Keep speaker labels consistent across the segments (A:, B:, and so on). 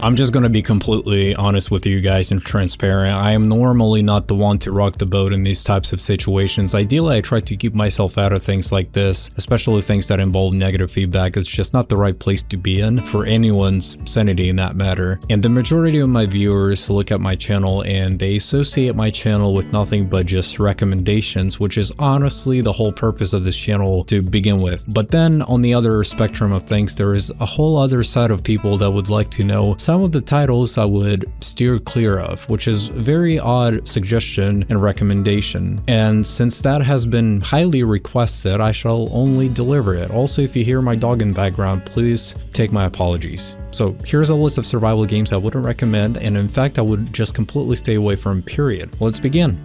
A: I'm just gonna be completely honest with you guys and transparent. I am normally not the one to rock the boat in these types of situations. Ideally, I try to keep myself out of things like this, especially things that involve negative feedback. It's just not the right place to be in for anyone's sanity in that matter. And the majority of my viewers look at my channel and they associate my channel with nothing but just recommendations, which is honestly the whole purpose of this channel to begin with. But then on the other spectrum of things, there is a whole other side of people that would like to know some of the titles I would steer clear of, which is a very odd suggestion and recommendation. And since that has been highly requested, I shall only deliver it. Also, if you hear my dog in the background, please take my apologies. So here's a list of survival games I wouldn't recommend, and in fact I would just completely stay away from, period. Let's begin.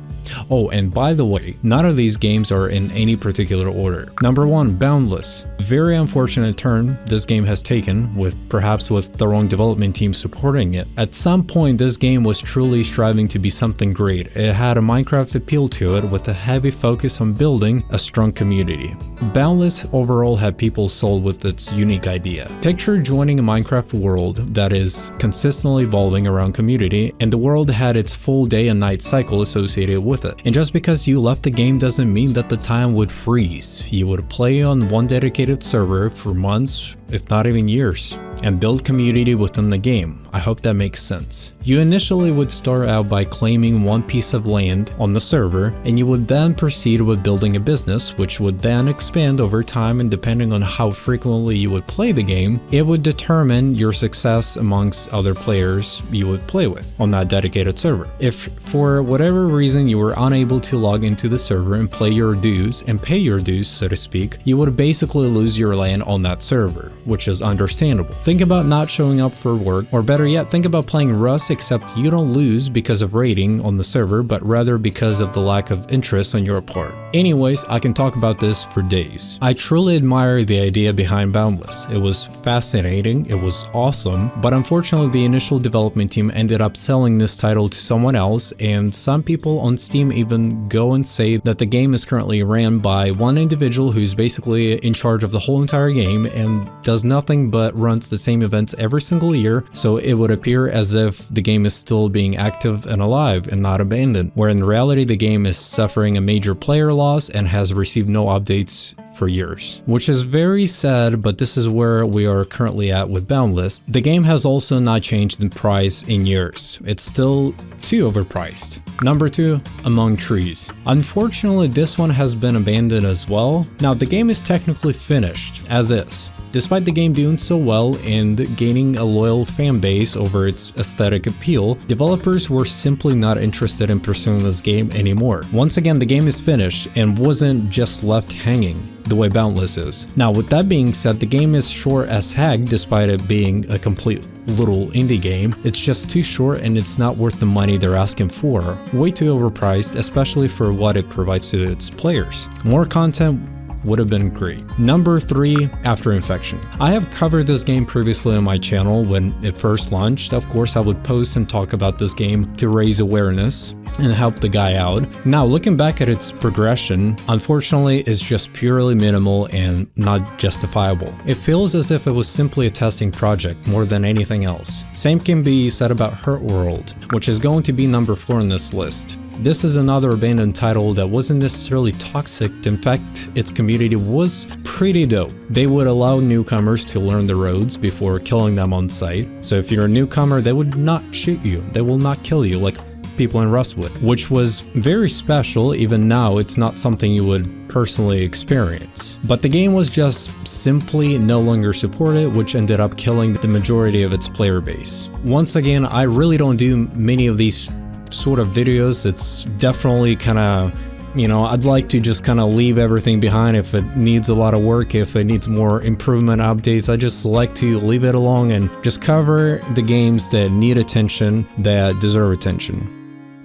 A: Oh, and by the way, none of these games are in any particular order. Number 1, Boundless. Very unfortunate turn this game has taken, perhaps with the wrong development team supporting it. At some point, this game was truly striving to be something great. It had a Minecraft appeal to it with a heavy focus on building a strong community. Boundless overall had people sold with its unique idea. Picture joining a Minecraft world that is consistently evolving around community, and the world had its full day and night cycle associated with it. And just because you left the game doesn't mean that the time would freeze. You would play on one dedicated server for months, if not even years, and build community within the game. I hope that makes sense. You initially would start out by claiming one piece of land on the server, and you would then proceed with building a business, which would then expand over time, and depending on how frequently you would play the game, it would determine your success amongst other players you would play with on that dedicated server. If for whatever reason you were unable to log into the server and play your dues and pay your dues, so to speak, you would basically lose your land on that server, which is understandable. Think about not showing up for work, or better yet, think about playing Rust, except you don't lose because of raiding on the server, but rather because of the lack of interest on your part. Anyways, I can talk about this for days. I truly admire the idea behind Boundless. It was fascinating, it was awesome, but unfortunately the initial development team ended up selling this title to someone else, and some people on Steam even go and say that the game is currently ran by one individual who's basically in charge of the whole entire game and does nothing but runs the same events every single year, so it would appear as if the game is still being active and alive and not abandoned, where in reality the game is suffering a major player loss and has received no updates for years. Which is very sad, but this is where we are currently at with Boundless. The game has also not changed in price in years. It's still too overpriced. Number 2, Among Trees. Unfortunately, this one has been abandoned as well. Now, the game is technically finished, as is. Despite the game doing so well and gaining a loyal fan base over its aesthetic appeal, developers were simply not interested in pursuing this game anymore. Once again, the game is finished and wasn't just left hanging the way Boundless is. Now, with that being said, the game is short as heck despite it being a complete little indie game. It's just too short and it's not worth the money they're asking for. Way too overpriced, especially for what it provides to its players. More content would have been great. Number 3, After Infection. I have covered this game previously on my channel when it first launched. Of course, I would post and talk about this game to raise awareness and help the guy out. Now, looking back at its progression, unfortunately, it's just purely minimal and not justifiable. It feels as if it was simply a testing project more than anything else. Same can be said about Hurt World, which is going to be number 4 on this list. This is another abandoned title that wasn't necessarily toxic. In fact, its community was pretty dope. They would allow newcomers to learn the roads before killing them on sight. So if you're a newcomer, they would not shoot you. They will not kill you like people in Rust would, which was very special. Even now, it's not something you would personally experience. But the game was just simply no longer supported, which ended up killing the majority of its player base. Once again, I really don't do many of these sort of videos. It's definitely kind of, you know, I'd like to just kind of leave everything behind. If it needs a lot of work, if it needs more improvement updates, I just like to leave it alone and just cover the games that need attention, that deserve attention.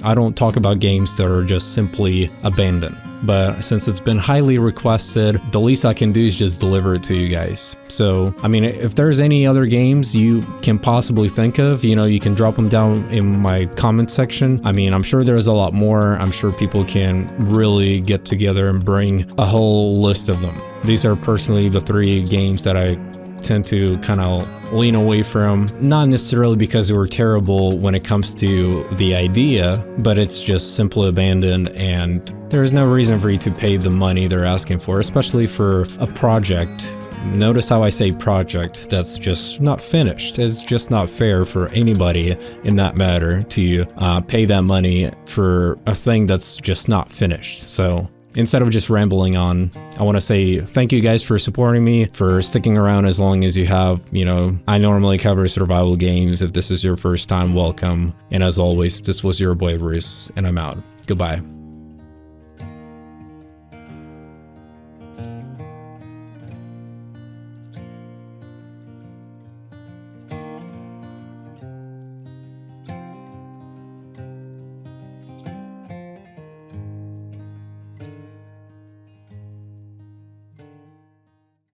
A: I don't talk about games that are just simply abandoned. But since it's been highly requested, the least I can do is just deliver it to you guys. So, I mean, if there's any other games you can possibly think of, you know, you can drop them down in my comment section. I mean, I'm sure there's a lot more. I'm sure people can really get together and bring a whole list of them. These are personally the 3 games that I tend to kind of lean away from, not necessarily because they were terrible when it comes to the idea, but it's just simply abandoned and there's no reason for you to pay the money they're asking for, especially for a project. Notice how I say project that's just not finished. It's just not fair for anybody in that matter to pay that money for a thing that's just not finished. So instead of just rambling on, I want to say thank you guys for supporting me, for sticking around as long as you have. You know, I normally cover survival games. If this is your first time, welcome. And as always, this was your boy Roos, and I'm out. Goodbye.